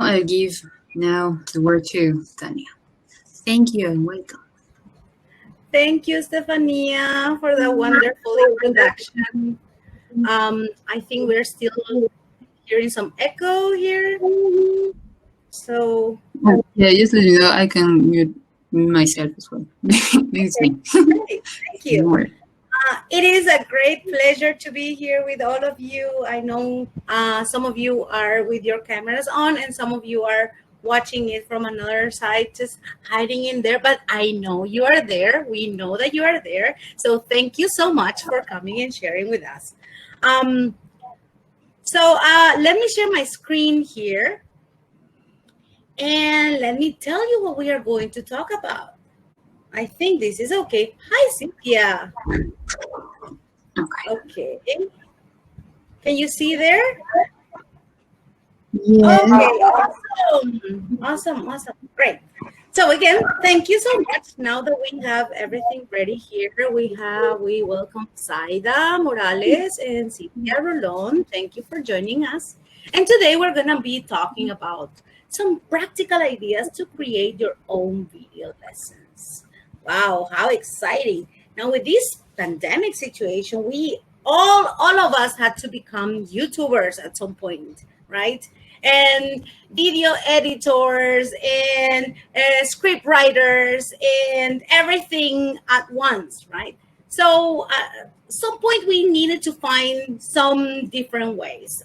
I'll give now the word to Tania. Thank you and welcome. Thank you, Stefania, for the wonderful introduction. I think we're still hearing some echo here. So, Yeah, just so you know, I can mute myself as well. Thanks me. great. Thank you. It is a great pleasure to be here with all of you. I know some of you are with your cameras on and some of you are watching it from another side, just hiding in there. But I know you are there. We know that you are there. So thank you so much for coming and sharing with us. So let me share my screen here. And let me tell you what we are going to talk about. I think this is okay. Hi, Cynthia. Okay. Can you see there? Yes. Okay, awesome. Great. So again, thank you so much. Now that we have everything ready here, we welcome Zaida Morales and Cynthia Rolon. Thank you for joining us. And today we're gonna be talking about some practical ideas to create your own video lessons. Wow, how exciting. Now with this pandemic situation, we all of us had to become YouTubers at some point, right? And video editors and script writers and everything at once, right? So at some point we needed to find some different ways.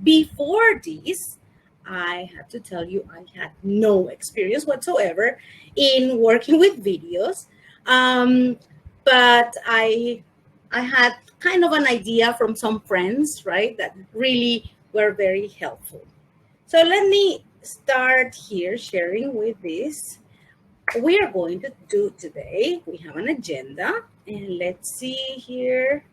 Before this, I have to tell you, I had no experience whatsoever in working with videos, but I had kind of an idea from some friends, right, that really were very helpful. So let me start here sharing with this. We are going to do today, we have an agenda, and let's see here.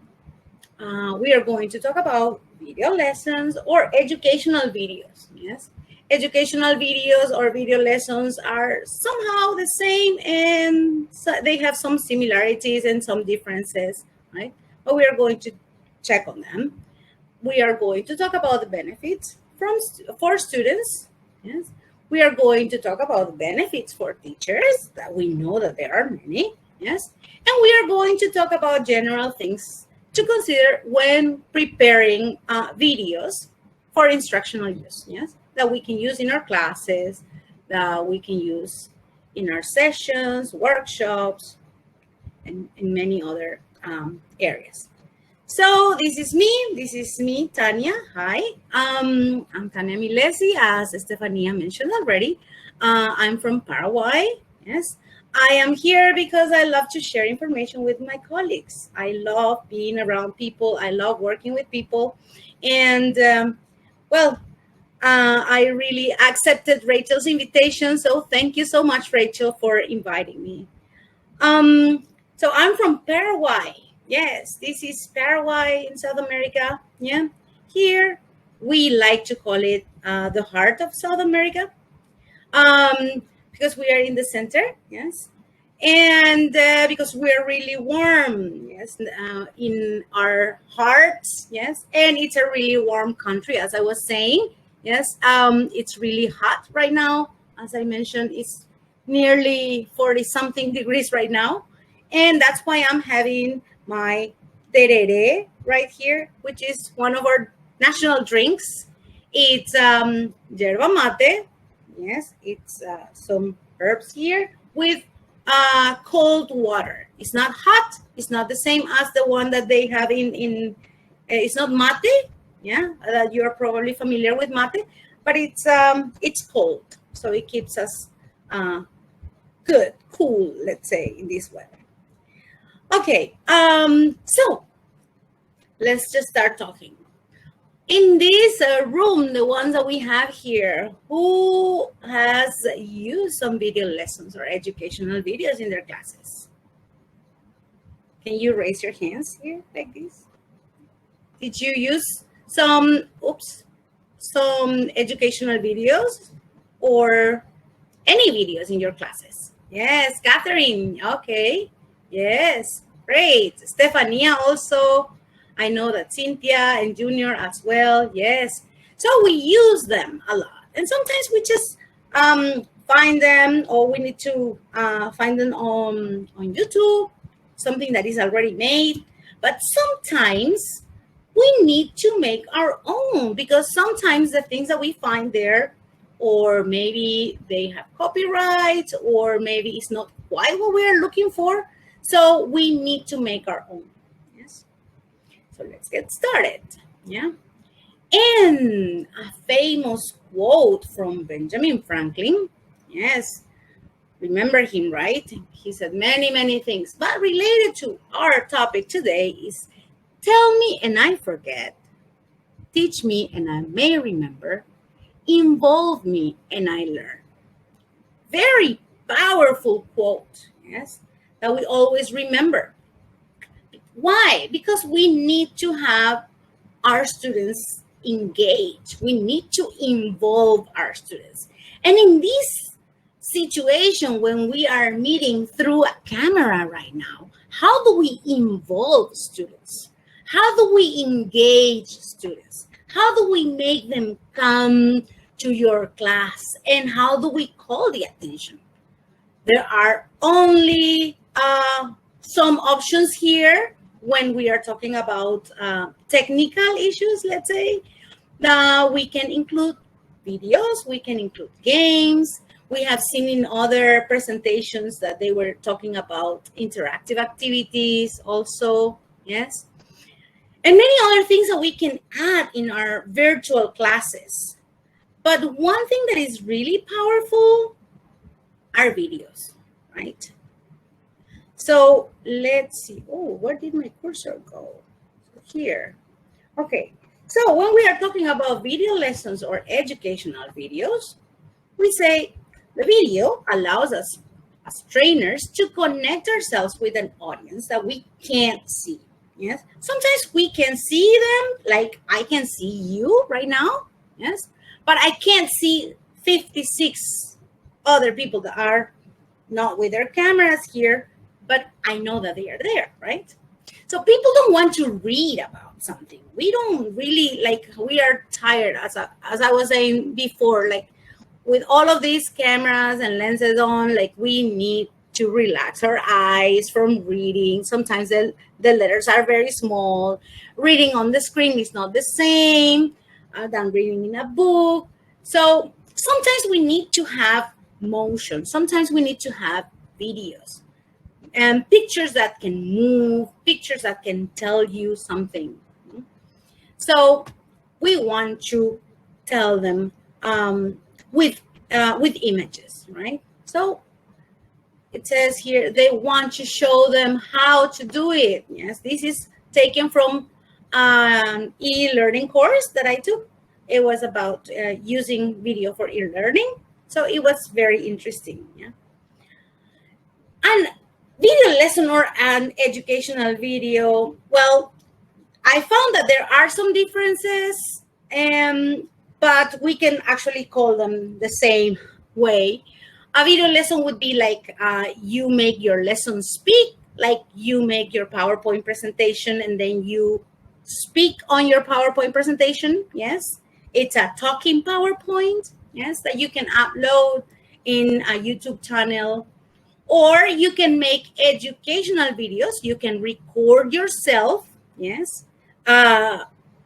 We are going to talk about video lessons or educational videos. Yes, educational videos or video lessons are somehow the same, and so they have some similarities and some differences, right? But we are going to check on them. We are going to talk about the benefits for students. Yes, we are going to talk about the benefits for teachers, that we know that there are many. Yes, and we are going to talk about general things to consider when preparing videos for instructional use. Yes, that we can use in our classes, that we can use in our sessions, workshops, and in many other areas. So this is me, Tania. Hi, I'm Tania Milesi, as Estefania mentioned already. I'm from Paraguay. Yes, I am here because I love to share information with my colleagues. I love being around people. I love working with people. And I really accepted Rachel's invitation. So thank you so much, Rachel, for inviting me. So I'm from Paraguay. Yes, this is Paraguay in South America. Yeah, here we like to call it the heart of South America, because we are in the center. Yes, and because we are really warm. Yes, in our hearts. Yes, and it's a really warm country, as I was saying. Yes, it's really hot right now. As I mentioned, it's nearly 40 something degrees right now, and that's why I'm having my terere right here, which is one of our national drinks. It's yerba mate. Yes, it's some herbs here with cold water. It's not hot. It's not the same as the one that they have in it's not mate. Yeah, that you are probably familiar with mate, but it's cold, so it keeps us good, cool, let's say, in this weather. Okay, so let's just start talking. In this room, the ones that we have here, who has used some video lessons or educational videos in their classes? Can you raise your hands here like this? Did you use some educational videos or any videos in your classes? Yes, Catherine. Okay. Yes, great. Stefania also. I know that Cynthia and Junior as well. Yes. So we use them a lot. And sometimes we just find them, or we need to find them on YouTube, something that is already made. But sometimes we need to make our own, because sometimes the things that we find there, or maybe they have copyright, or maybe it's not quite what we are looking for. So we need to make our own. Yes. So let's get started. Yeah. And a famous quote from Benjamin Franklin. Yes. Remember him, right? He said many things, but related to our topic today is, tell me and I forget, teach me and I may remember, involve me and I learn. Very powerful quote, yes, that we always remember. Why? Because we need to have our students engaged. We need to involve our students. And in this situation, when we are meeting through a camera right now, how do we involve students? How do we engage students? How do we make them come to your class? And how do we call the attention? There are only some options here when we are talking about technical issues, let's say. We can include videos, we can include games. We have seen in other presentations that they were talking about interactive activities also, yes. And many other things that we can add in our virtual classes. But one thing that is really powerful are videos, right? So let's see. Oh, where did my cursor go? Here. Okay. So when we are talking about video lessons or educational videos, we say the video allows us as trainers to connect ourselves with an audience that we can't see. Yes. Sometimes we can see them, like I can see you right now. Yes. But I can't see 56 other people that are not with their cameras here, but I know that they are there, right? So people don't want to read about something. We don't really, like, we are tired, as I was saying before, like with all of these cameras and lenses on, like we need to relax our eyes from reading. Sometimes the letters are very small. Reading on the screen is not the same than reading in a book. So sometimes we need to have motion. Sometimes we need to have videos and pictures that can move, pictures that can tell you something. So we want to tell them with images, right? So it says here they want to show them how to do it. Yes, this is taken from an e-learning course that I took. It was about using video for e-learning. So it was very interesting. Yeah. And video lesson or an educational video, well, I found that there are some differences, but we can actually call them the same way. A video lesson would be like you make your lesson speak, like you make your PowerPoint presentation and then you speak on your PowerPoint presentation. Yes, it's a talking PowerPoint, yes, that you can upload in a YouTube channel. Or you can make educational videos. You can record yourself, yes,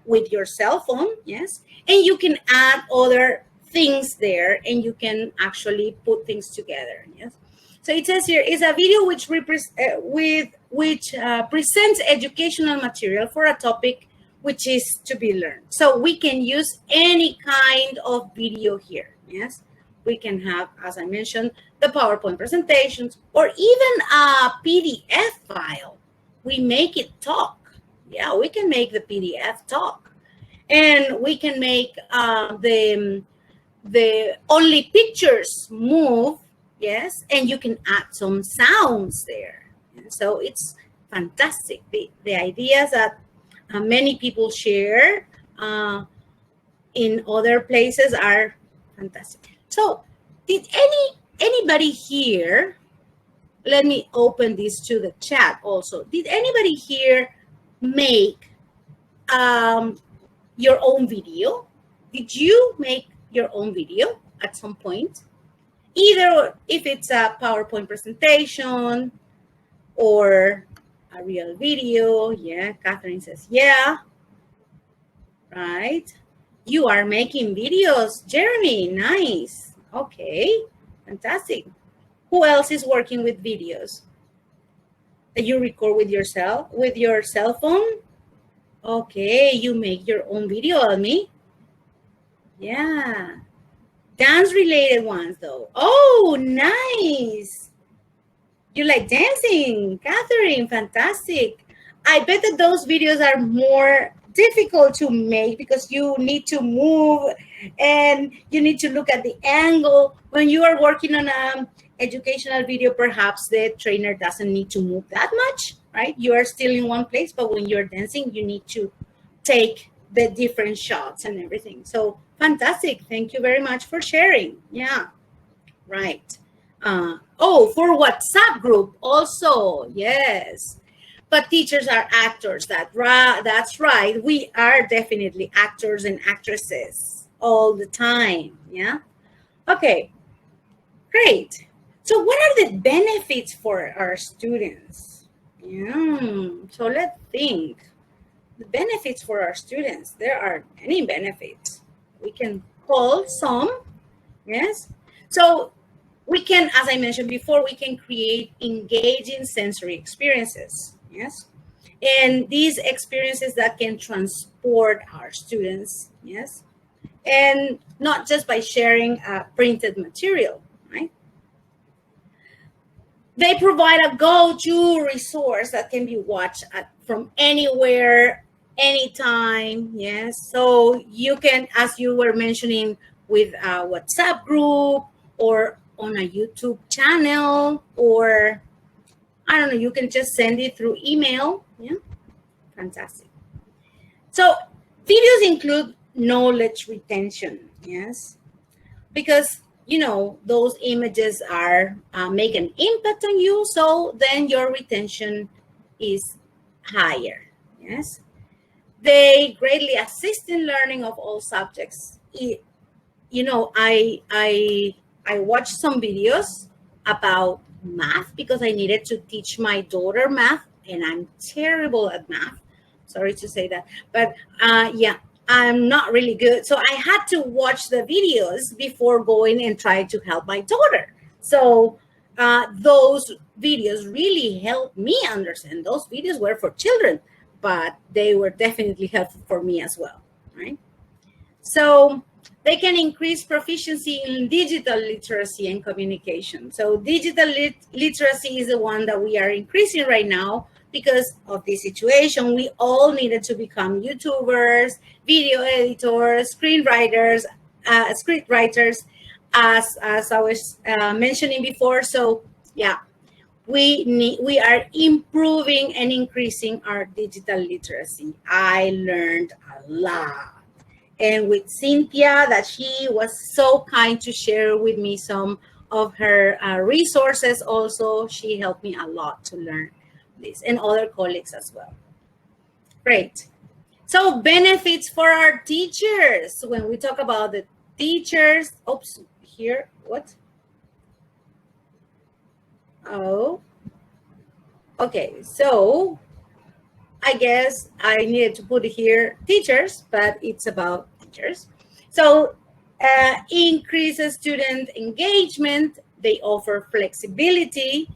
with your cell phone, yes, and you can add other things there, and you can actually put things together, yes. So it says here is a video which presents educational material for a topic which is to be learned. So we can use any kind of video here, yes. We can have, as I mentioned, the PowerPoint presentations, or even a PDF file. We make it talk. Yeah, we can make the PDF talk. And we can make the only pictures move, yes, and you can add some sounds there. And so it's fantastic. The ideas that many people share in other places are fantastic. So did anybody here, let me open this to the chat also. Did anybody here make your own video? Did you make your own video at some point, either if it's a PowerPoint presentation or a real video. Yeah, Catherine says, yeah, right. You are making videos, Jeremy. Nice. Okay, fantastic. Who else is working with videos that you record with yourself, with your cell phone? Okay, you make your own video on me. Yeah. Dance related ones though. Oh, nice. You like dancing, Catherine. Fantastic. I bet that those videos are more difficult to make because you need to move and you need to look at the angle. When you are working on a educational video, perhaps the trainer doesn't need to move that much, right? You are still in one place, but when you're dancing, you need to take the different shots and everything. So fantastic. Thank you very much for sharing. Yeah, right. For WhatsApp group also, yes. But teachers are actors. That's right. We are definitely actors and actresses all the time. Yeah. Okay. Great. So what are the benefits for our students? Yeah. So let's think. The benefits for our students. There are many benefits. We can call some. Yes. So we can, as I mentioned before, we can create engaging sensory experiences. Yes. And these experiences that can transport our students. Yes. And not just by sharing printed material, right? They provide a go-to resource that can be watched from anywhere, anytime. Yes. So you can, as you were mentioning, with a WhatsApp group or on a YouTube channel, or I don't know, you can just send it through email. Yeah. Fantastic. So videos include knowledge retention. Yes. Because those images are make an impact on you, so then your retention is higher. Yes. They greatly assist in learning of all subjects. I watched some videos about math because I needed to teach my daughter math, and I'm terrible at math. Sorry to say that, but yeah, I'm not really good. So I had to watch the videos before going and try to help my daughter. So those videos really helped me understand. Those videos were for children, but they were definitely helpful for me as well, right? So they can increase proficiency in digital literacy and communication. So digital literacy is the one that we are increasing right now because of this situation. We all needed to become YouTubers, video editors, screenwriters, scriptwriters, as I was mentioning before. So yeah, we are improving and increasing our digital literacy. I learned a lot. And with Cynthia, that she was so kind to share with me some of her resources also. She helped me a lot to learn this, and other colleagues as well. Great. So benefits for our teachers. When we talk about the teachers, oops, here, what? Oh, okay. So I guess I needed to put here teachers, but it's about teachers. So increases student engagement. They offer flexibility.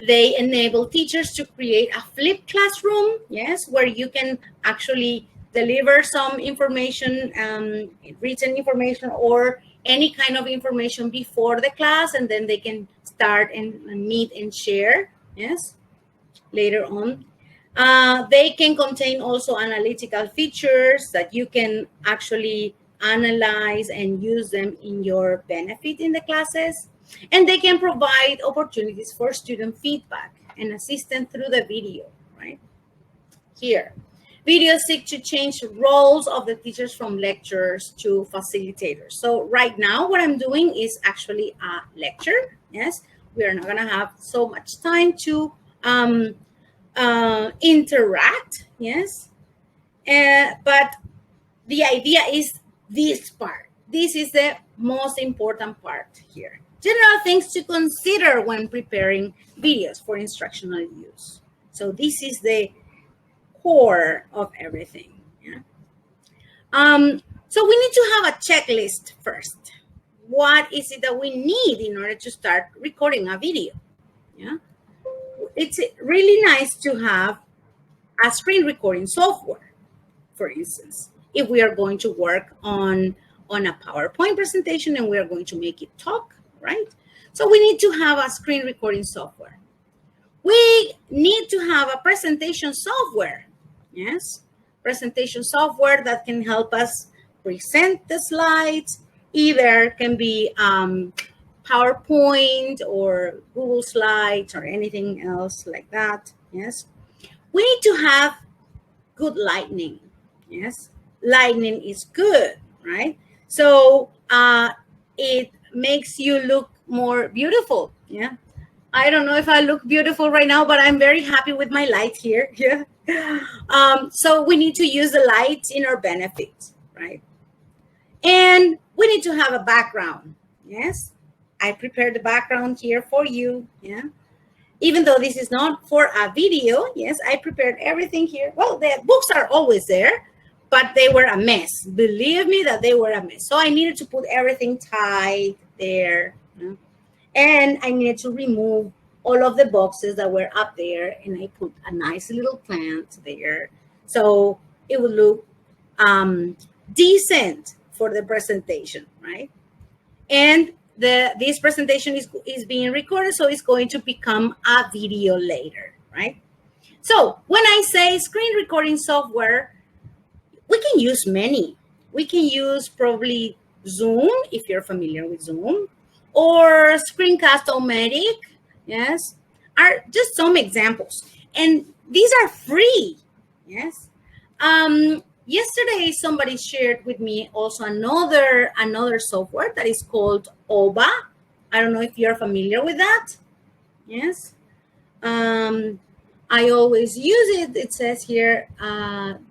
They enable teachers to create a flipped classroom, yes, where you can actually deliver some information, written information or any kind of information before the class, and then they can start and meet and share, yes, later on. They can contain also analytical features that you can actually analyze and use them in your benefit in the classes. And they can provide opportunities for student feedback and assistance through the video, right? Here, videos seek to change roles of the teachers from lecturers to facilitators. So right now, what I'm doing is actually a lecture. Yes, we are not gonna have so much time to interact, yes, but the idea is this part. this is the most important part here. General things to consider when preparing videos for instructional use. So this is the core of everything. Yeah? So we need to have a checklist first. What is it that we need in order to start recording a video? Yeah, it's really nice to have a screen recording software, for instance, if we are going to work on a PowerPoint presentation and we are going to make it talk, right? So we need to have a screen recording software. We need to have a presentation software, yes, presentation software that can help us present the slides. Either can be PowerPoint or Google Slides or anything else like that, yes. We need to have good lighting, yes. Lighting is good, right? So it makes you look more beautiful, yeah. I don't know if I look beautiful right now, but I'm very happy with my light here. Yeah. So we need to use the lights in our benefit, right? And we need to have a background. Yes. I prepared the background here for you. Yeah. Even though this is not for a video, yes, I prepared everything here. Well, the books are always there, but they were a mess. Believe me that they were a mess. So I needed to put everything tight there. You know? And I needed to remove all of the boxes that were up there, and I put a nice little plant there. So it would look decent for the presentation, right? And this presentation is being recorded, so it's going to become a video later, right? So when I say screen recording software, we can use many. We can use probably Zoom, if you're familiar with Zoom, or Screencast-O-Matic, yes, are just some examples. And these are free, yes. Yesterday, somebody shared with me also another software that is called OBA. I don't know if you're familiar with that. Yes. I always use it. It says here,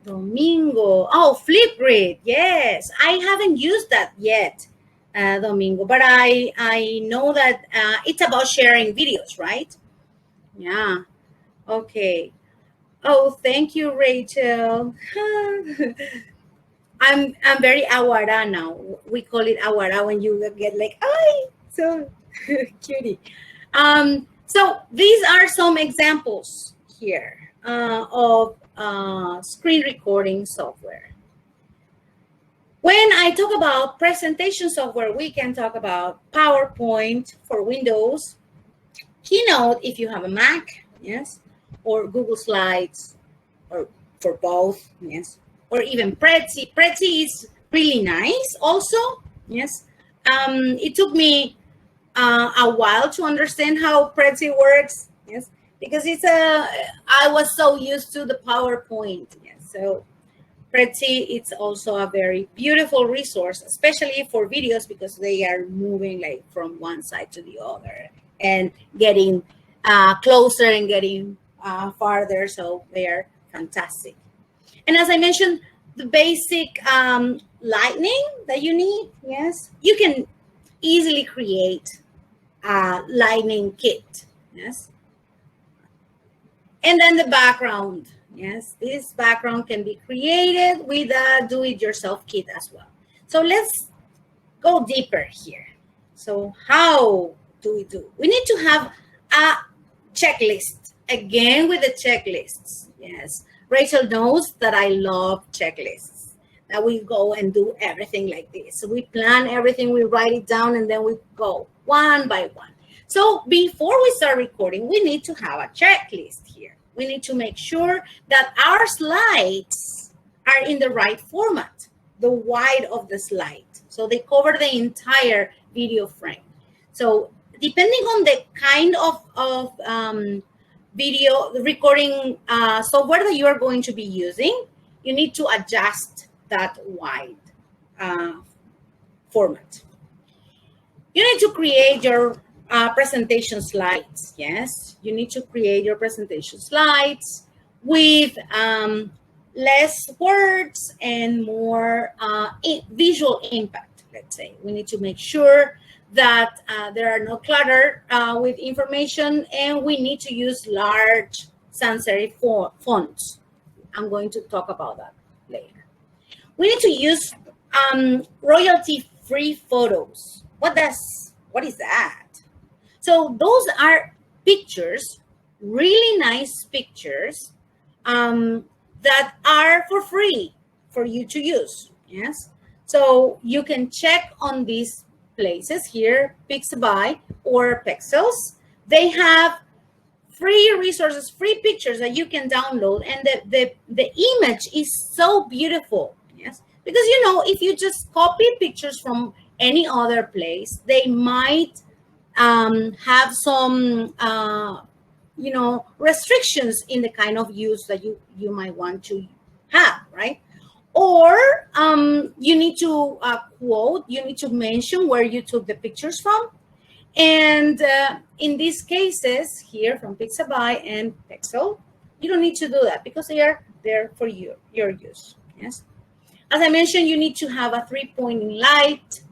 Domingo. Oh, Flipgrid. Yes. I haven't used that yet, Domingo, but I know that it's about sharing videos, right? Yeah. Okay. Oh, thank you, Rachel. I'm very awara now. We call it awara when you get like, ay, so cutie. So these are some examples here of screen recording software. When I talk about presentation software, we can talk about PowerPoint for Windows, Keynote if you have a Mac, yes, or Google Slides, or for both, yes, or even Prezi. Prezi is really nice also, yes. It took me a while to understand how Prezi works, yes, because I was so used to the PowerPoint, yes. So Prezi, it's also a very beautiful resource, especially for videos because they are moving like from one side to the other and getting closer and getting farther. So they're fantastic. And as I mentioned, the basic lighting that you need, yes, you can easily create a lighting kit, yes. And then the background, yes, this background can be created with a do-it-yourself kit as well. So let's go deeper here. So how do we do? We need to have a checklist. Again with the checklists, yes. Rachel knows that I love checklists, that we go and do everything like this. So we plan everything, we write it down, and then we go one by one. So before we start recording, we need to have a checklist here. We need to make sure that our slides are in the right format, the wide of the slide. So they cover the entire video frame. So depending on the kind of video recording software that you are going to be using, you need to adjust that wide format. You need to create your presentation slides. Yes, you need to create your presentation slides with less words and more visual impact, let's let's say. We need to make sure that there are no clutter with information, and we need to use large sans serif fonts. I'm going to talk about that later. We need to use royalty-free photos. What is that? So those are pictures, really nice pictures that are for free for you to use. Yes. So you can check on these places here, Pixabay or Pexels. They have free resources, free pictures that you can download, and the image is so beautiful. Yes, because if you just copy pictures from any other place, they might have some restrictions in the kind of use that you might want to have, right? Or you need to quote, you need to mention where you took the pictures from. And in these cases here from Pixabay and Pexel, you don't need to do that because they are there for your use. Yes. As I mentioned, you need to have a 3-point light,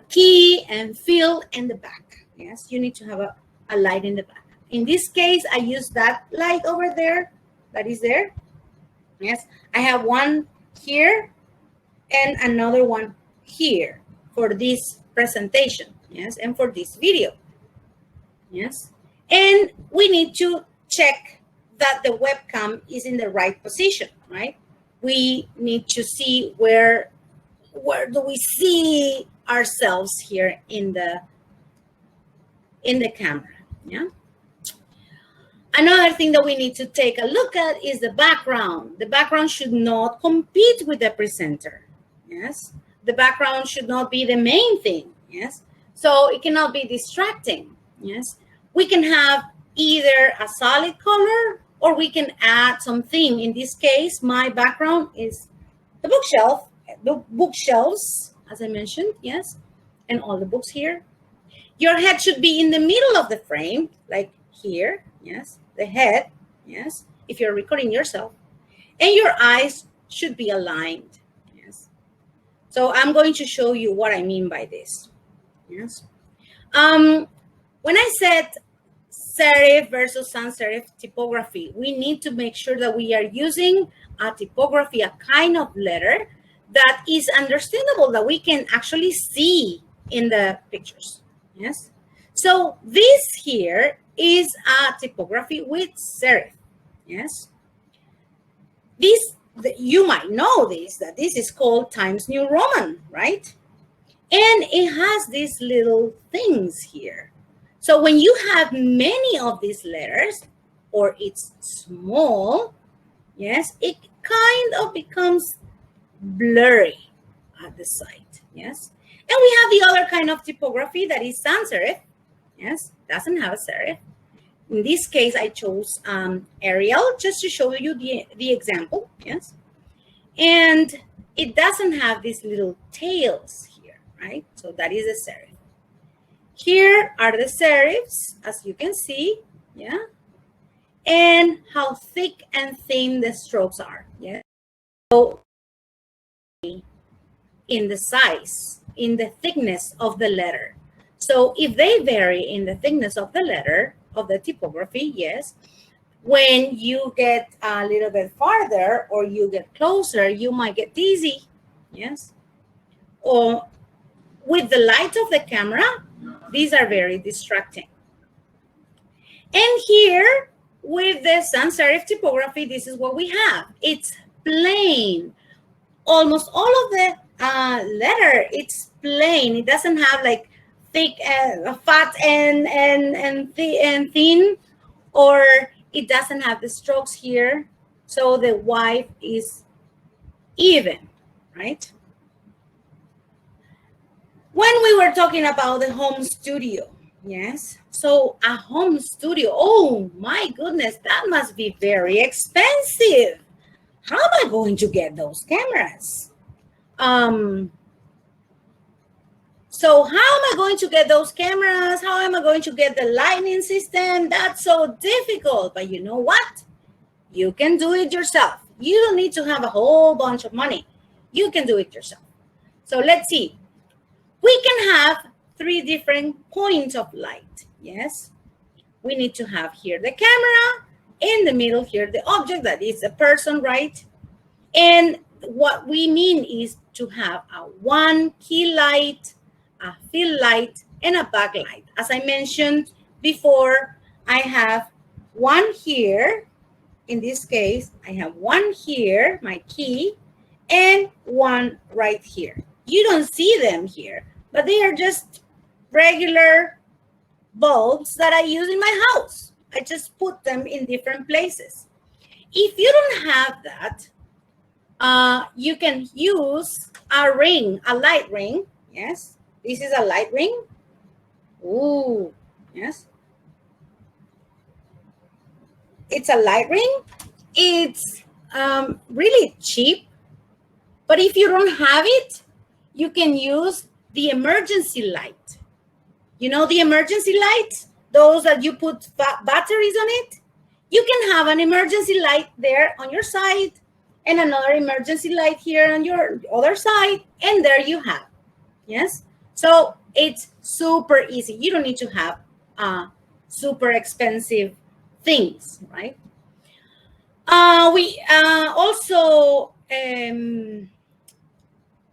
key and fill in the back. Yes, you need to have a light in the back. In this case, I use that light over there, that is there. Yes, I have one here and another one here for this presentation. Yes, and for this video. Yes, and we need to check that the webcam is in the right position, right? We need to see where do we see ourselves here in the camera. Yeah. Another thing that we need to take a look at is the background. The background should not compete with the presenter. Yes. The background should not be the main thing. Yes. So it cannot be distracting. Yes. We can have either a solid color or we can add something. In this case, my background is the bookshelves, as I mentioned. Yes. And all the books here. Your head should be in the middle of the frame, like here. Yes. The head. Yes. If you're recording yourself. And your eyes should be aligned. Yes. So I'm going to show you what I mean by this. Yes. When I said serif versus sans serif typography, we need to make sure that we are using a typography, a kind of letter that is understandable, that we can actually see in the pictures. Yes. So this here is a typography with serif. Yes. You might know that this is called Times New Roman, right? And it has these little things here. So when you have many of these letters, or it's small, yes, it kind of becomes blurry at the side, yes. And we have the other kind of typography that is sans serif, yes, doesn't have a serif. In this case, I chose Arial just to show you the example, yes. And it doesn't have these little tails here, right? So that is a serif. Here are the serifs, as you can see, yeah. And how thick and thin the strokes are, yeah. So in the size, in the thickness of the letter. So if they vary in the thickness of the letter, of the typography, yes, when you get a little bit farther or you get closer, you might get dizzy, yes. Or with the light of the camera, these are very distracting. And here, with the sans serif typography, this is what we have. It's plain. Almost all of the letter, it's plain. It doesn't have like thick, fat and thin, or it doesn't have the strokes here. So the white is even, right? When we were talking about the home studio, yes. So a home studio, oh my goodness, that must be very expensive. How am I going to get those cameras? So how am I going to get those cameras? How am I going to get the lighting system? That's so difficult. But you know what? You can do it yourself. You don't need to have a whole bunch of money. You can do it yourself. So let's see. We can have 3 different points of light. Yes, we need to have here the camera, in the middle here the object, that is a person, right? And what we mean is to have a one key light, a fill light, and a backlight. As I mentioned before, I have one here. In this case, I have one here, my key, and one right here. You don't see them here, but they are just regular bulbs that I use in my house. I just put them in different places. If you don't have that, you can use a ring, a light ring. Yes, this is a light ring. Ooh, yes. It's a light ring. It's really cheap. But if you don't have it, you can use the emergency light. You know the emergency lights? Those that you put batteries on it? You can have an emergency light there on your side and another emergency light here on your other side, and there you have. Yes? So it's super easy. You don't need to have super expensive things, right? We also,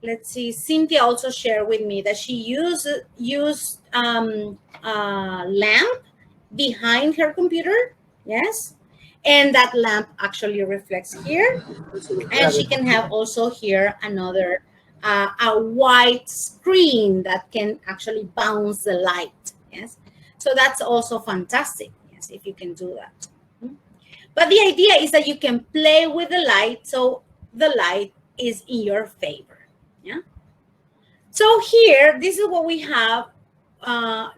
let's see, Cynthia also shared with me that she used a lamp behind her computer. Yes. And that lamp actually reflects here. And she can have also here another, a white screen that can actually bounce the light. Yes. So that's also fantastic. Yes, if you can do that. But the idea is that you can play with the light, so the light is in your favor. Yeah. So here, this is what we have.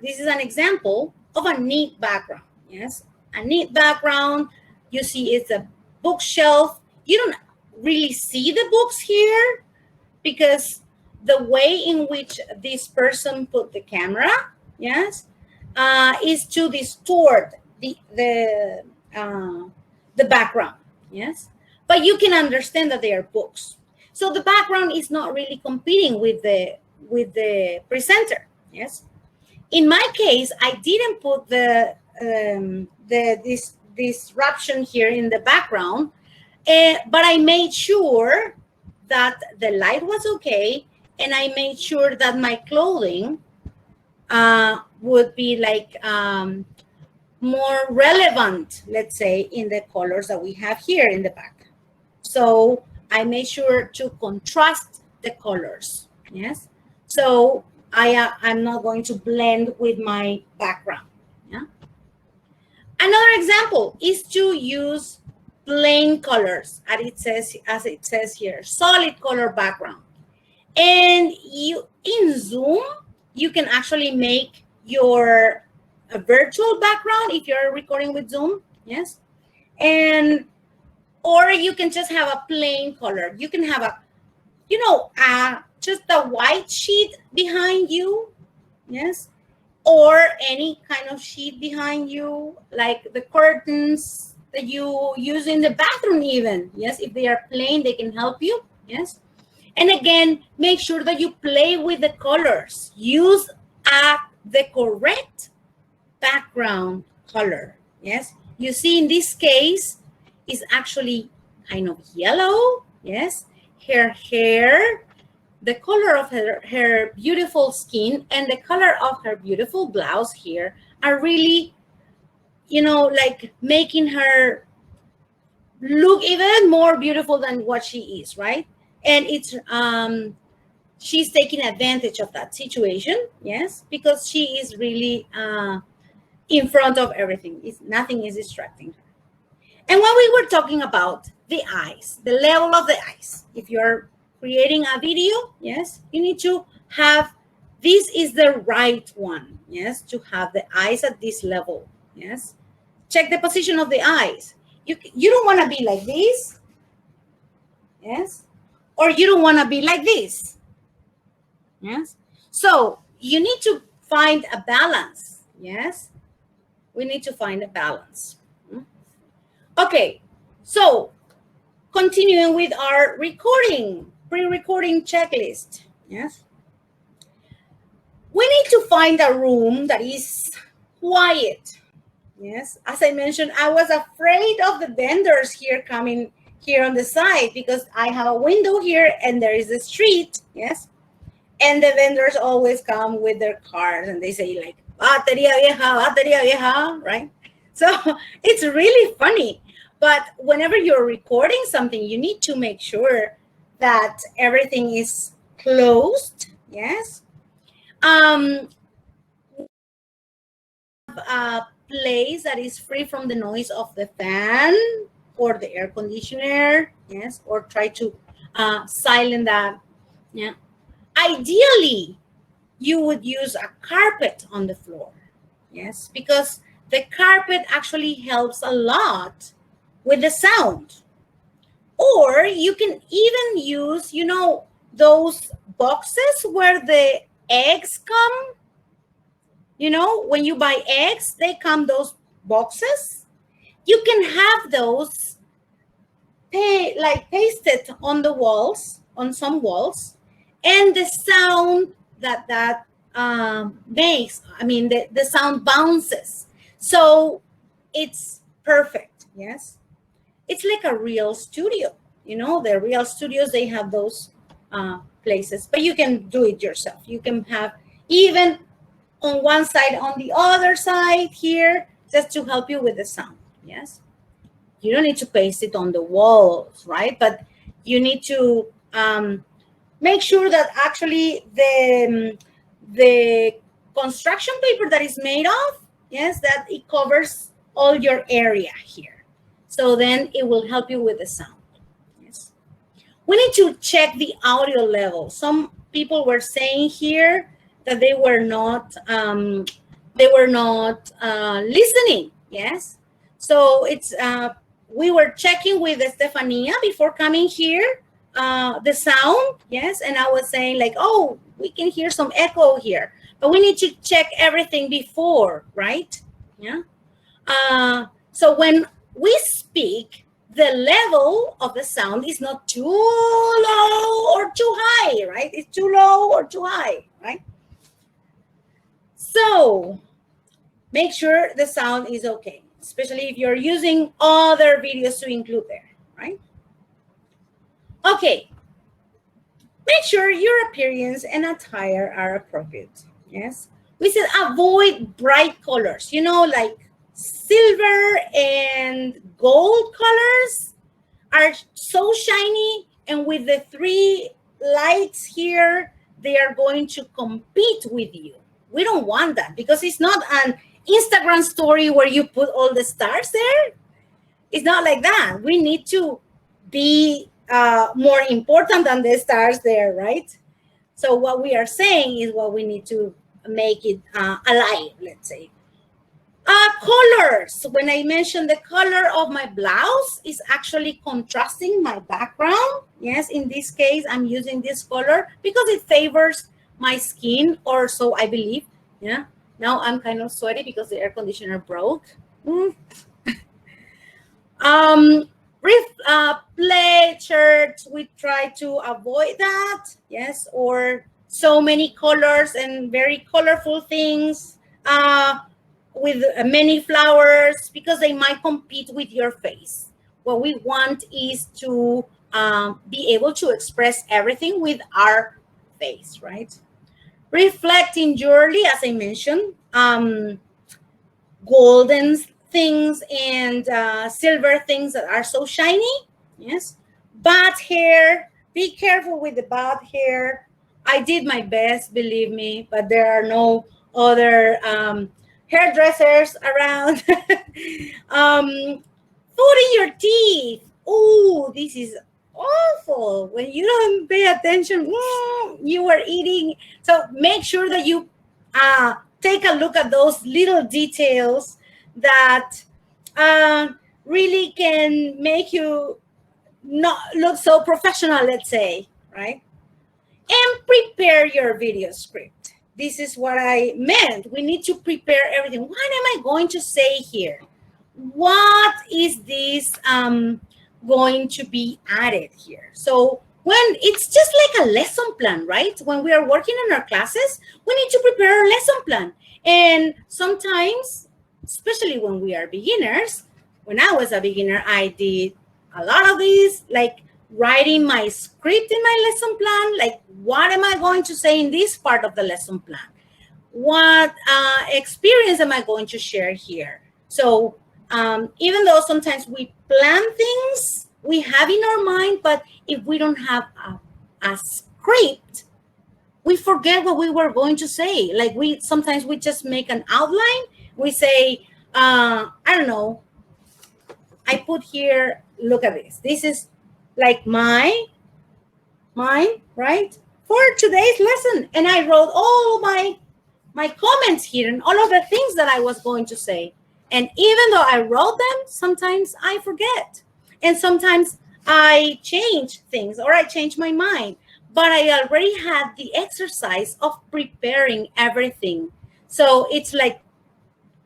This is an example of a neat background. Yes, a neat background. You see, it's a bookshelf. You don't really see the books here because the way in which this person put the camera, yes, is to distort the background. Yes, but you can understand that they are books. So the background is not really competing with the presenter. Yes. In my case, I didn't put this disruption here in the background, but I made sure that the light was okay, and I made sure that my clothing would be like more relevant, let's say, in the colors that we have here in the back. So I made sure to contrast the colors. Yes. So I'm not going to blend with my background. Yeah. Another example is to use plain colors, as it says here, solid color background. And you in Zoom, you can actually make your a virtual background if you're recording with Zoom. Yes. And or you can just have a plain color. You can have just a white sheet behind you. Yes. Or any kind of sheet behind you, like the curtains that you use in the bathroom even. Yes. If they are plain, they can help you. Yes. And again, make sure that you play with the colors. Use the correct background color. Yes. You see in this case, is actually kind of yellow. Yes. Her hair, the color of her beautiful skin, and the color of her beautiful blouse here are really, like making her look even more beautiful than what she is, right? And it's she's taking advantage of that situation. Yes, because she is really in front of everything. Nothing is distracting her. And when we were talking about the eyes, the level of the eyes, if you're creating a video, yes, you need to have, this is the right one, yes, to have the eyes at this level, yes. Check the position of the eyes. You don't want to be like this, yes, or you don't want to be like this, yes. So you need to find a balance, yes. We need to find a balance. Okay, so continuing with our recording, pre-recording checklist. Yes. We need to find a room that is quiet. Yes, as I mentioned, I was afraid of the vendors here coming here on the side because I have a window here and there is a street. Yes, and the vendors always come with their cars and they say like batería vieja, right? So it's really funny. But whenever you're recording something, you need to make sure that everything is closed. Yes. A place that is free from the noise of the fan or the air conditioner. Yes. Or try to silence that. Yeah. Ideally, you would use a carpet on the floor. Yes, because the carpet actually helps a lot with the sound. Or you can even use, you know, those boxes where the eggs come. You know, when you buy eggs, they come those boxes. You can have those pasted on the walls, on some walls, and the sound that makes, I mean, the sound bounces. So it's perfect. Yes. It's like a real studio. You know, the real studios, they have those places, but you can do it yourself. You can have even on one side, on the other side here, just to help you with the sound. Yes. You don't need to paste it on the walls, right? But you need to make sure that actually the construction paper that is made of, yes, that it covers all your area here. So then it will help you with the sound. Yes. We need to check the audio level. Some people were saying here that they were not listening. Yes. So it's we were checking with Estefania before coming here the sound. Yes. And I was saying like, oh, we can hear some echo here, but we need to check everything before, right? Yeah. So when we speak, the level of the sound is not too low or too high, right? It's too low or too high, right? So make sure the sound is okay, especially if you're using other videos to include there, right? Okay. Make sure your appearance and attire are appropriate. Yes. We said avoid bright colors, you know, like silver and gold colors are so shiny, and with the three lights here, they are going to compete with you. We don't want that because it's not an Instagram story where you put all the stars there. It's not like that. We need to be more important than the stars there, right? So what we are saying is what we need to make it alive, let's say. Colors. When I mentioned the color of my blouse is actually contrasting my background. Yes, in this case, I'm using this color because it favors my skin, or so I believe. Yeah. Now I'm kind of sweaty because the air conditioner broke. Plaid shirts, we try to avoid that. Yes, or so many colors and very colorful things. With many flowers, because they might compete with your face. What we want is to be able to express everything with our face, right? Reflecting jewelry, as I mentioned, golden things and silver things that are so shiny. Yes. Bad hair, be careful with the bad hair. I did my best, believe me, but there are no other hairdressers around. Food in your teeth. Oh, this is awful. When you don't pay attention, you are eating. So make sure that you take a look at those little details that really can make you not look so professional, let's say, right? And prepare your video script. This is what I meant. We need to prepare everything. What am I going to say here? What is this going to be added here? So when it's just like a lesson plan, right? When we are working in our classes, we need to prepare a lesson plan. And sometimes, especially when we are beginners, when I was a beginner, I did a lot of these, like writing my script in my lesson plan, like what am I going to say in this part of the lesson plan? What experience am I going to share here? So even though sometimes we plan things we have in our mind, but if we don't have a script, we forget what we were going to say. Like sometimes we just make an outline. We say, I don't know, I put here, look at this. This is like mine, right? For today's lesson. And I wrote all my comments here and all of the things that I was going to say. And even though I wrote them, sometimes I forget. And sometimes I change things or I change my mind. But I already had the exercise of preparing everything. So it's like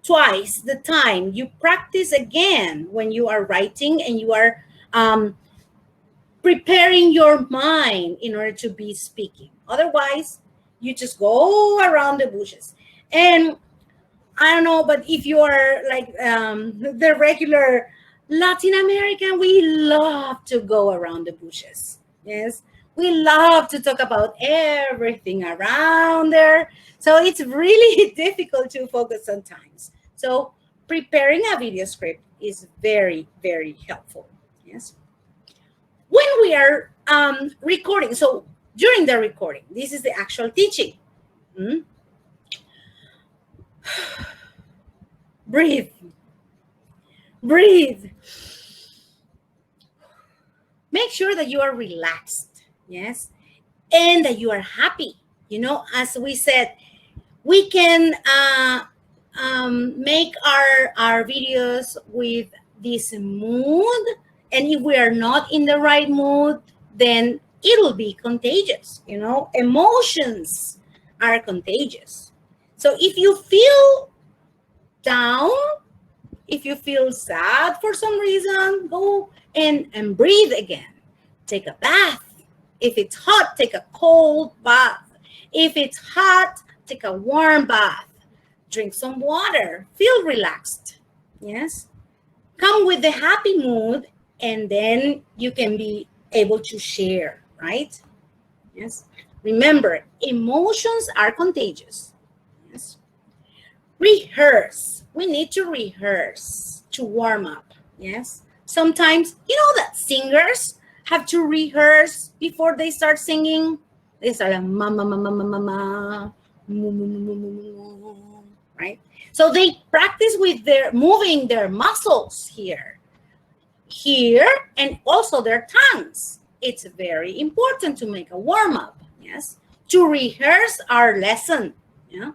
twice the time. You practice again when you are writing and you are preparing your mind in order to be speaking. Otherwise, you just go around the bushes. And I don't know, but if you are like the regular Latin American, we love to go around the bushes. Yes, we love to talk about everything around there. So it's really difficult to focus sometimes. So preparing a video script is very, very helpful. Yes. When we are recording, so during the recording, this is the actual teaching. Breathe. Breathe. Make sure that you are relaxed, yes, and that you are happy. You know, as we said, we can make our videos with this mood, and if we are not in the right mood, then it'll be contagious. You know, emotions are contagious. So if you feel down, if you feel sad for some reason, go and breathe again. Take a bath. If it's hot, take a cold bath. If it's hot, take a warm bath. Drink some water. Feel relaxed. Yes. Come with the happy mood, and then you can be able to share, right? Yes. Remember, emotions are contagious. Yes. Rehearse. We need to rehearse to warm up. Yes. Sometimes, you know that singers have to rehearse before they start singing. They start like, ma, ma, ma, ma, ma, ma, ma, mu, mu, mu, mu, mu, mu, right? So they practice with their moving their muscles here, and also their tongues. It's very important to make a warm up. Yes. To rehearse our lesson. Yeah.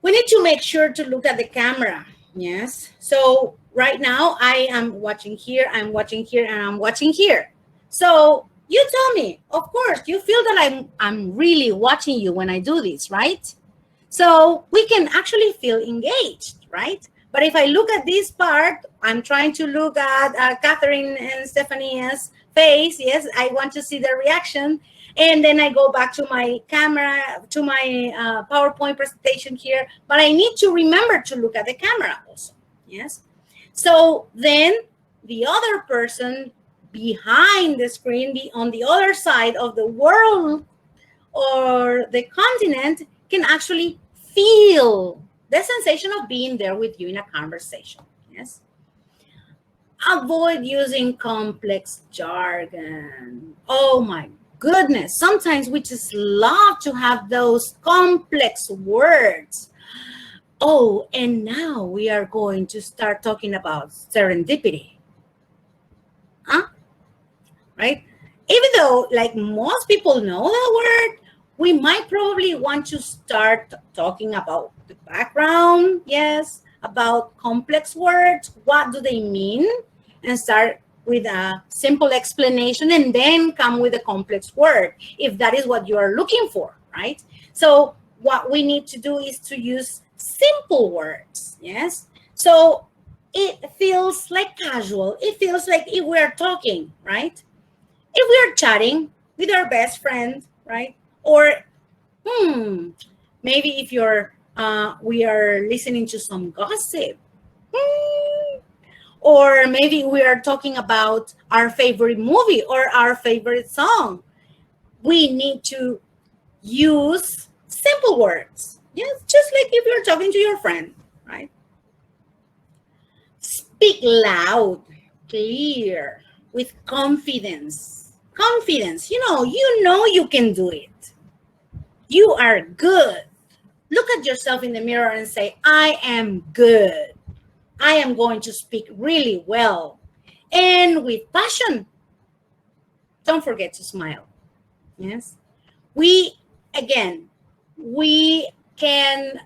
We need to make sure to look at the camera. Yes. So right now I am watching here, I'm watching here, and I'm watching here. So you tell me, of course, you feel that I'm really watching you when I do this, right? So we can actually feel engaged, right? But if I look at this part, I'm trying to look at Catherine and Stephania's face. Yes, I want to see their reaction. And then I go back to my camera, to my PowerPoint presentation here. But I need to remember to look at the camera also. Yes. So then the other person behind the screen, on the other side of the world or the continent, can actually feel the sensation of being there with you in a conversation. Yes. Avoid using complex jargon. Oh my goodness. Sometimes we just love to have those complex words. Oh, and now we are going to start talking about serendipity. Huh? Right? Even though, like, most people know that word, we might probably want to start talking about the background, yes, about complex words, what do they mean, and start with a simple explanation and then come with a complex word, if that is what you are looking for, right? So what we need to do is to use simple words, yes? So it feels like casual. It feels like if we're talking, right? If we are chatting with our best friend, right? Or maybe if you're we are listening to some gossip. Or maybe we are talking about our favorite movie or our favorite song. We need to use simple words. Yes, just like if you're talking to your friend, right? Speak loud, clear, with confidence. Confidence. You know you can do it. You are good. Look at yourself in the mirror and say, I am good. I am going to speak really well. And with passion. Don't forget to smile. Yes. Again, we can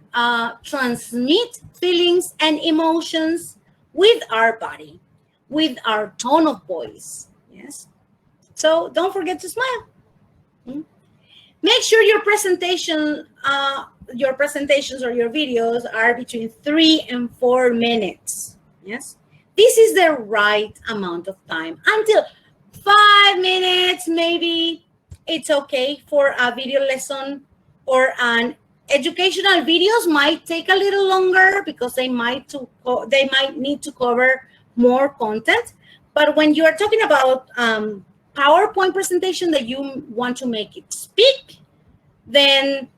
transmit feelings and emotions with our body, with our tone of voice. Yes. So don't forget to smile. Make sure your presentations or your videos are between 3 and 4 minutes. Yes. This is the right amount of time. Until 5 minutes, maybe it's okay for a video lesson, or an educational videos might take a little longer because they might need to cover more content. But when you are talking about PowerPoint presentation that you want to make it speak, then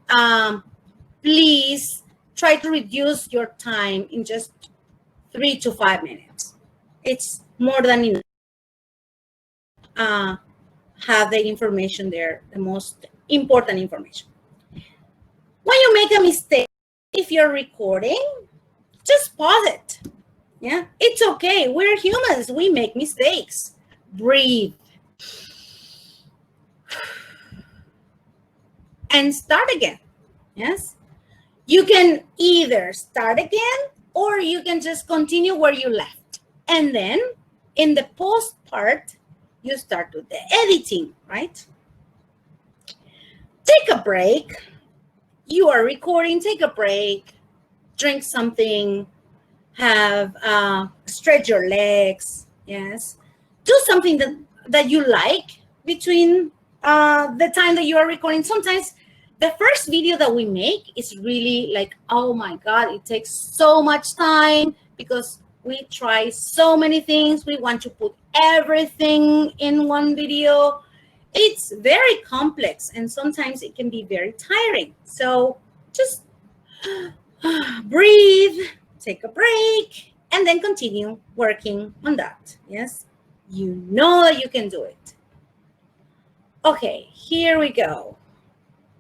please try to reduce your time in just 3 to 5 minutes. It's more than enough. Have the information there, the most important information. When you make a mistake, if you're recording, just pause it. Yeah, it's okay. We're humans. We make mistakes. Breathe. And start again. Yes. You can either start again or you can just continue where you left. And then in the post part, you start with the editing, right? Take a break. You are recording, take a break, drink something, have stretch your legs. Yes. Do something that you like between the time that you are recording. Sometimes the first video that we make is really like, oh my God, it takes so much time because we try so many things. We want to put everything in one video. It's very complex and sometimes it can be very tiring. So just breathe, take a break, and then continue working on that. Yes, you know that you can do it. Okay, here we go.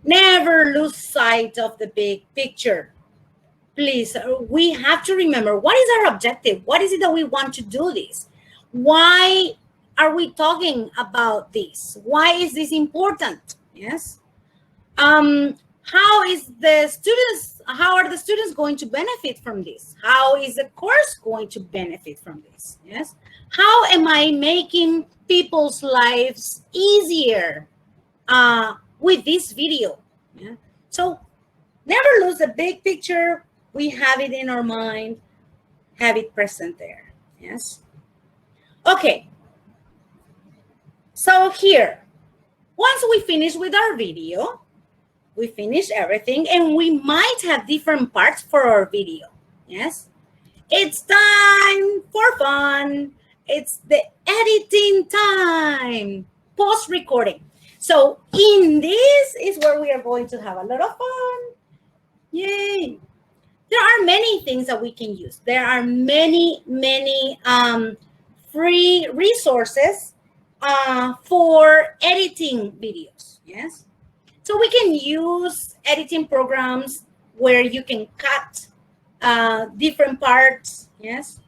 Never lose sight of the big picture. Please, we have to remember, what is our objective? What is it that we want to do this? Why are we talking about this? Why is this important? Yes. How are the students going to benefit from this? How is the course going to benefit from this? Yes. How am I making people's lives easier with this video? Yeah. So never lose the big picture. We have it in our mind, have it present there. Yes. Okay. So here, once we finish with our video, we finish everything, and we might have different parts for our video. Yes. It's time for fun. It's the editing time, post-recording. So in this is where we are going to have a lot of fun. Yay. There are many things that we can use. There are many free resources for editing videos. Yes. So we can use editing programs where you can cut different parts. Yes.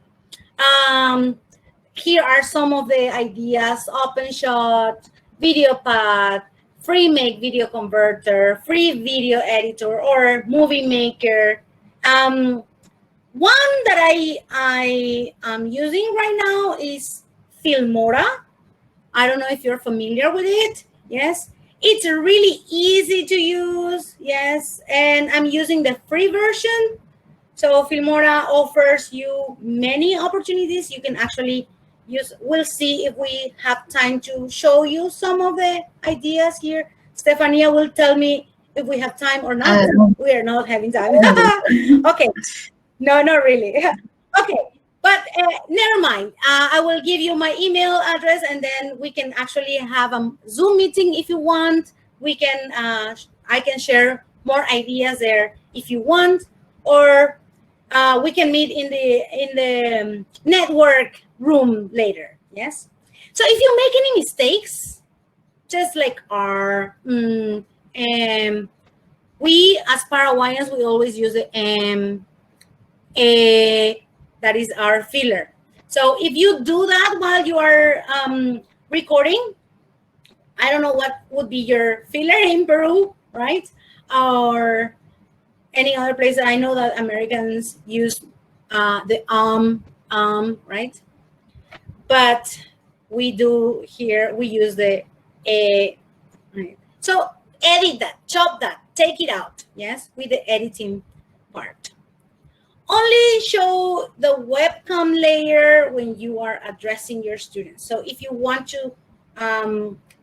Here are some of the ideas: OpenShot, VideoPad, Free Make Video Converter, Free Video Editor, or Movie Maker. One that I am using right now is Filmora. I don't know if you're familiar with it. Yes. It's really easy to use. Yes. And I'm using the free version. So Filmora offers you many opportunities. You can actually we'll see if we have time to show you some of the ideas here. Stefania will tell me if we have time or not. We are not having time. Okay. No, not really. Okay. But never mind. I will give you my email address, and then we can actually have a Zoom meeting if you want. We can. I can share more ideas there if you want, or we can meet in the network room later. Yes. So if you make any mistakes, just like we as Paraguayans, we always use the that is our filler. So if you do that while you are recording, I don't know what would be your filler in Peru, right? Or any other place that I know that Americans use the right? But we do here, we use the right? So edit that, chop that, take it out, yes, with the editing part. Only show the webcam layer when you are addressing your students. So if you want to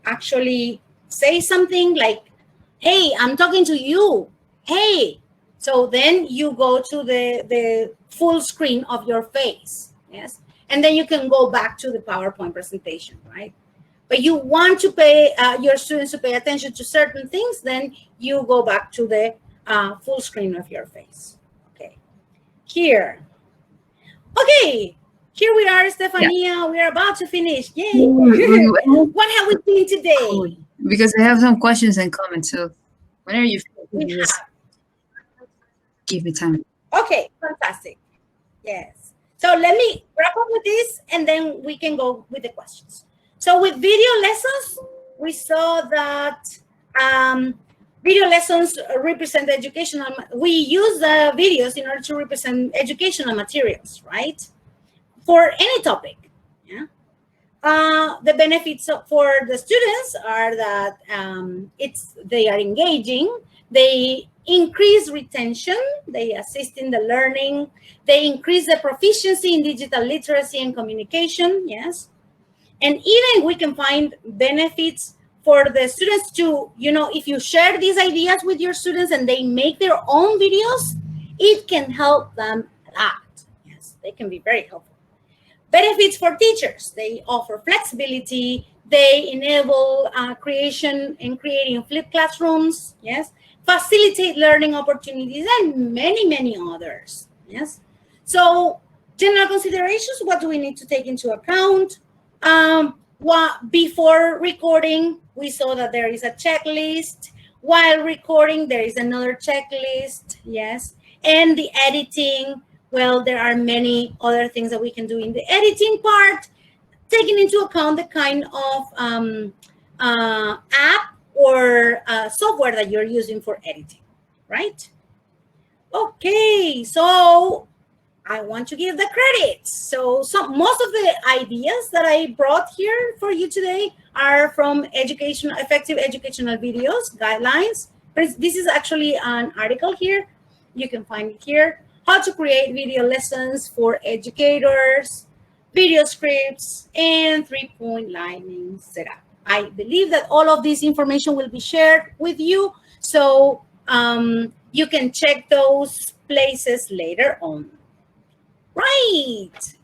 actually say something like, hey, I'm talking to you, hey, so then you go to the full screen of your face, yes, and then you can go back to the PowerPoint presentation, right? But you want to pay your students to pay attention to certain things, then you go back to the full screen of your face. Okay, here. Okay, here we are, Stefania. Yeah. We are about to finish. Yay! What have we seen today? Because I have some questions and comments, so whenever you just give me time. Okay, fantastic. Yes. So let me wrap up with this, and then we can go with the questions. So with video lessons, we saw that video lessons represent educational. We use the videos in order to represent educational materials, right? For any topic. Yeah. The benefits for the students are that they are engaging, they increase retention, they assist in the learning, they increase the proficiency in digital literacy and communication, yes. And even we can find benefits for the students to, if you share these ideas with your students and they make their own videos, it can help them a lot. Yes, they can be very helpful. Benefits for teachers. They offer flexibility. They enable creating flipped classrooms. Yes. Facilitate learning opportunities and many, many others. Yes. So general considerations, what do we need to take into account? Before recording, we saw that there is a checklist. While recording, there is another checklist. Yes. And the editing, well, there are many other things that we can do in the editing part, taking into account the kind of app or software that you're using for editing, right? Okay, so I want to give the credits. So most of the ideas that I brought here for you today are from effective educational videos, guidelines. This is actually an article here. You can find it here. How to create video lessons for educators, video scripts, and 3-point lining setup. I believe that all of this information will be shared with you, so you can check those places later on. Right.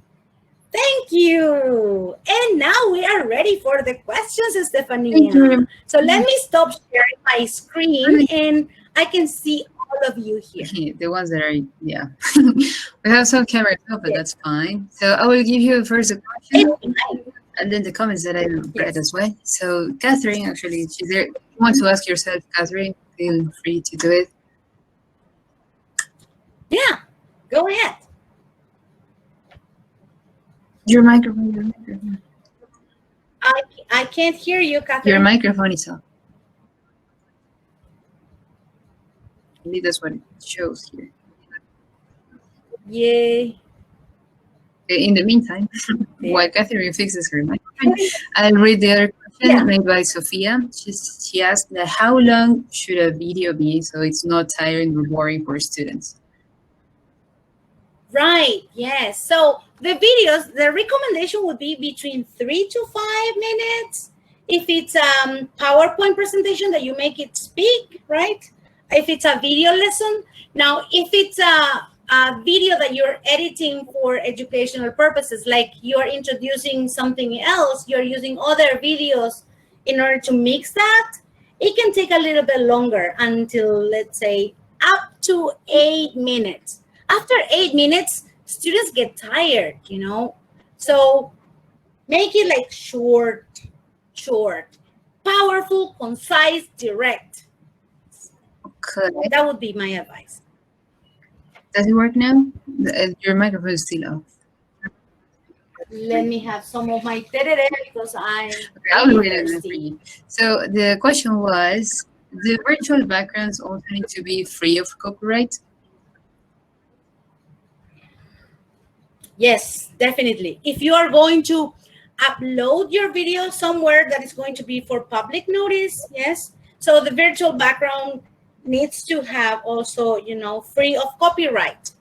Thank you. And now we are ready for the questions, Stefania. So let me stop sharing my screen and I can see all of you here. The ones that are, yeah. We have some cameras up, but that's fine. So I will give you first a question and then the comments that I read as well. So Catherine, actually, she's there. If you want to ask yourself, Catherine, feel free to do it. Yeah, go ahead. Your microphone. I can't hear you, Catherine. Your microphone is off. I think that's what it shows here. Yay. In the meantime, while Catherine fixes her microphone, I'll read the other question made by Sophia. She asked that how long should a video be so it's not tiring or boring for students? Right, yes. So the videos, the recommendation would be between 3 to 5 minutes. If it's PowerPoint presentation that you make it speak, right? If it's a video lesson. Now, if it's a video that you're editing for educational purposes, like you're introducing something else, you're using other videos in order to mix that, it can take a little bit longer until, let's say, up to 8 minutes. After 8 minutes, students get tired, So make it like short, powerful, concise, direct. Okay. That would be my advice. Does it work now? Your microphone is still off. Let me have some of my tereré because I'm I'll read it for you. So the question was, the virtual backgrounds also need to be free of copyright? Yes, definitely. If you are going to upload your video somewhere that is going to be for public notice, yes. So the virtual background needs to have also, free of copyright.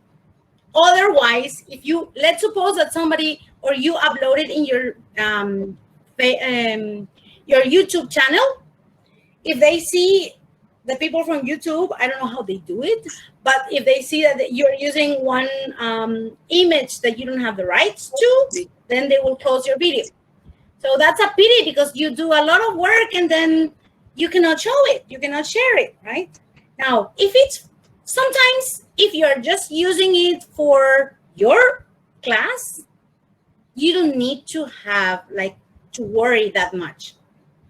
Otherwise, if let's suppose that somebody or you upload it in your YouTube channel, if they see the people from YouTube, I don't know how they do it, but if they see that you're using one image that you don't have the rights to, then they will close your video. So that's a pity because you do a lot of work and then you cannot show it, you cannot share it, right? Now, sometimes if you're just using it for your class, you don't need to have to worry that much.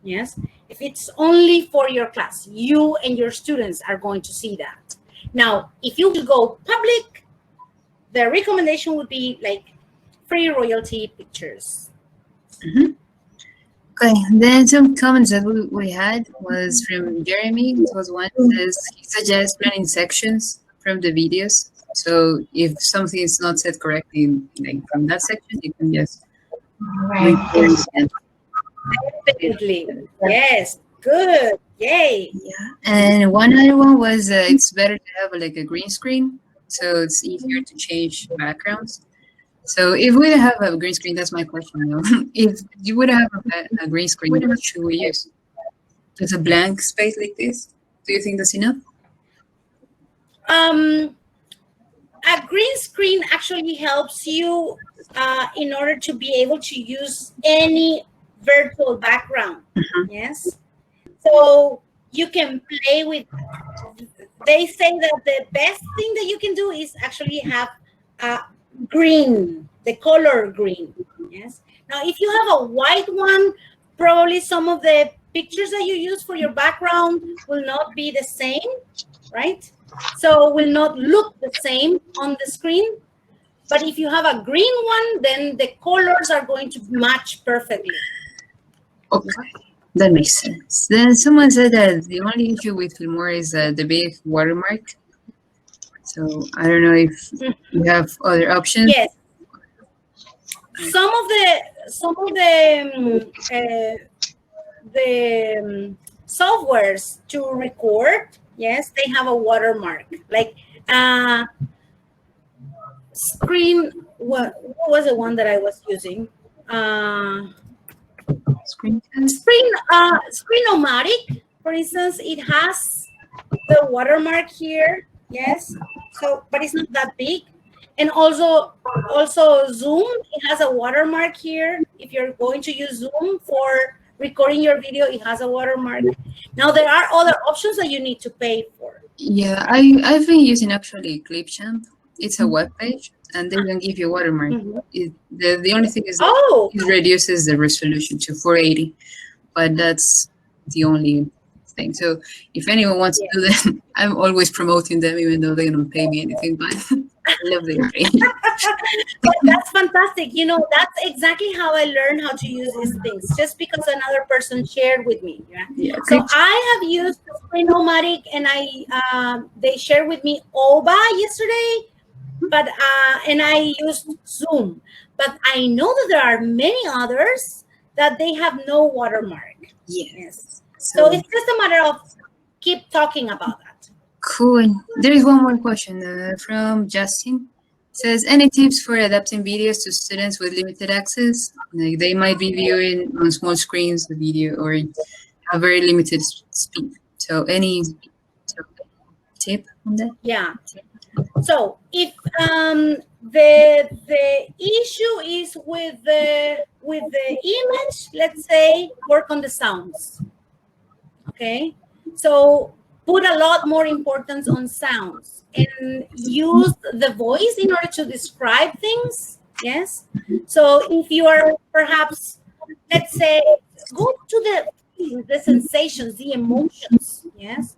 Yes. If it's only for your class, you and your students are going to see that. Now, if you go public, the recommendation would be free royalty pictures. Mm-hmm. Okay, then some comments that we had was from Jeremy. It was one that says he suggests planning sections from the videos. So if something is not said correctly, from that section, you can just record it. Definitely. Yes. Good. Yay. Yeah. And one other one was it's better to have a green screen, so it's easier to change backgrounds. So if we have a green screen, that's my question though. If you would have a green screen, what should we use? Just a blank space like this? Do you think that's enough? A green screen actually helps you in order to be able to use any virtual background. Mm-hmm. Yes. So you can play with. They say that the best thing that you can do is actually have green, the color green. Yes. Now, if you have a white one, probably some of the pictures that you use for your background will not be the same, right? So will not look the same on the screen. But if you have a green one, then the colors are going to match perfectly. Okay, that makes sense. Then someone said that the only issue with Filmora is the big watermark. So I don't know if you have other options. Yes. Some of the softwares to record, yes, they have a watermark. Screen. What was the one that I was using? Screenomatic, for instance, it has the watermark here. Yes. So, but it's not that big. And also Zoom, it has a watermark here. If you're going to use Zoom for recording your video, it has a watermark. Now there are other options that you need to pay for. Yeah, I've been using actually Clipchamp. It's a web page, and they don't give you a watermark. Mm-hmm. The only thing is it reduces the resolution to 480, but that's the only thing. So if anyone wants to do that, I'm always promoting them, even though they don't pay me anything. But I love their page. That's fantastic. That's exactly how I learned how to use these things, just because another person shared with me. Yeah. So I have used Screenomatic, and they shared with me OBA yesterday. But and I used Zoom, but I know that there are many others that they have no watermark. Yes. So it's just a matter of keep talking about that. Cool. There is one more question from Justin. Says, any tips for adapting videos to students with limited access? Like they might be viewing on small screens the video or have very limited speed. So any tip on that? Yeah. So if the issue is with the image, let's say work on the sounds. Okay. So put a lot more importance on sounds and use the voice in order to describe things. Yes. So if you are perhaps, let's say, go to the sensations, the emotions. Yes.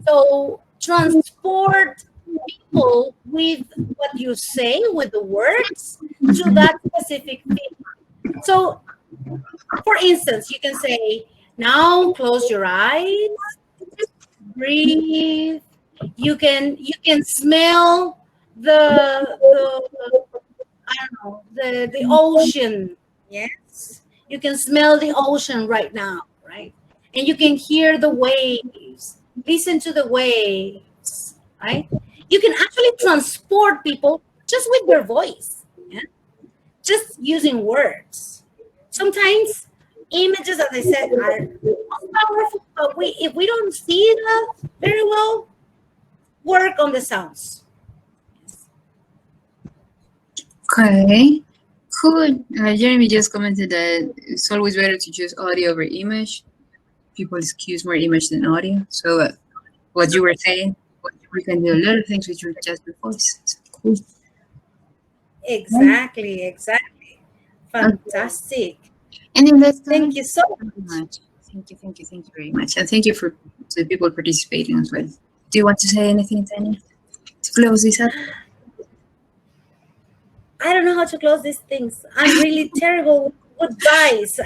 So transport people with what you say, with the words, to that specific thing. So, for instance, you can say, now close your eyes, breathe. You can smell the I don't know, the ocean. Yes, you can smell the ocean right now, right? And you can hear the waves. Listen to the waves, right? You can actually transport people just with your voice, yeah? Just using words. Sometimes images, as I said, are most powerful, but if we don't see that very well, work on the sounds. Okay, cool. Jeremy just commented that it's always better to choose audio over image. People excuse more image than audio. So what you were saying, we can do a lot of things with just your voice. So cool. Exactly. Fantastic. And in that, Thank you so much. Thank you very much. And thank you to the people participating as well. Do you want to say anything, Tanya, to close this up? I don't know how to close these things. I'm really terrible with goodbyes.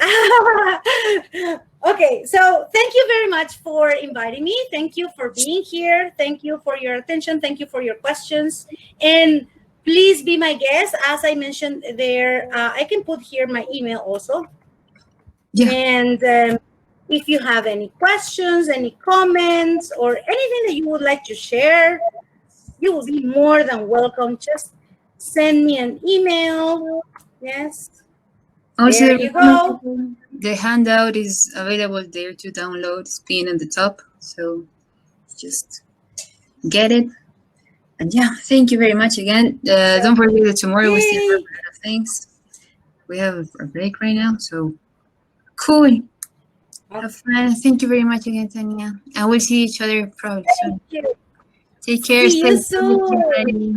Okay, so thank you very much for inviting me. Thank you for being here. Thank you for your attention. Thank you for your questions. And please be my guest. As I mentioned there, I can put here my email also. Yeah. And if you have any questions, any comments, or anything that you would like to share, you will be more than welcome. Just send me an email. Yes. Also, there you go. The handout is available there to download. It's pinned on the top. So just get it. And yeah, thank you very much again. Don't forget that tomorrow we still have a lot of things. We have a break right now. So cool. Have fun. Thank you very much again, Tanya. And we'll see each other probably soon. Thank you. Take care. See you Stay safe, soon. everybody.